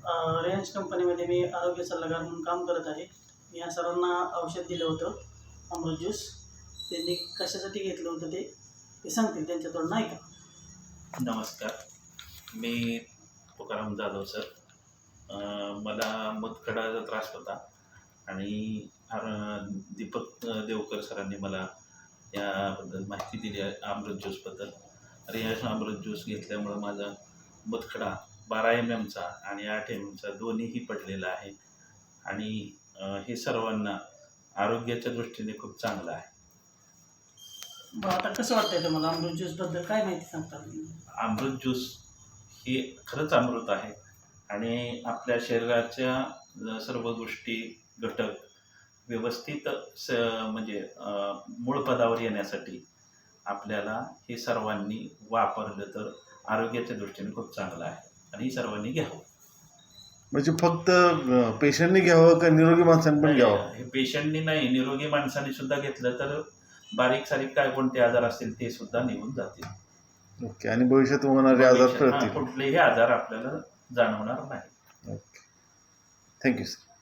Range कंपनीमध्ये मी आरोग्य सल्लागार म्हणून काम करत आहे. मी या सरांना औषध दिलं होतं अमृत ज्यूस. त्यांनी कशासाठी घेतलं होतं ते सांगतील, त्यांच्या तोंडून ऐका. नमस्कार, मी तुकाराम जाधव सर. मला मूतखडाचा त्रास होता आणि दीपक देवकर सरांनी मला याबद्दल माहिती दिली आहे अमृत ज्यूसबद्दल. रियाज अमृत ज्यूस घेतल्यामुळं माझा मूतखडा 12 MMचा आणि 8 MMचा दोन्हीही पडलेला आहे आणि हे सर्वांना आरोग्याच्या दृष्टीने खूप चांगलं आहे. आता कसं वाटतंय तुम्हाला अमृत ज्यूसबद्दल, काय माहिती सांगता? अमृत ज्यूस हे खरंच अमृत आहे आणि आपल्या शरीराच्या सर्व गोष्टी घटक व्यवस्थित म्हणजे मूळ पदावर येण्यासाठी आपल्याला हे सर्वांनी वापरलं तर आरोग्याच्या दृष्टीने खूप चांगलं आहे आणि सर्वांनी घ्यावं. म्हणजे फक्त पेशंटनी घ्यावं का निरोगी माणसांनी पण घ्यावं? हे पेशंटनी नाही, निरोगी माणसांनी सुद्धा घेतलं तर बारीक सारीक काय कोणते आजार असतील ते सुद्धा निघून जातील. ओके. आणि भविष्यात होणारे आजार टळतील. कुठलेही आजार आपल्याला जाणवणार नाही. ओके. Thank you sir.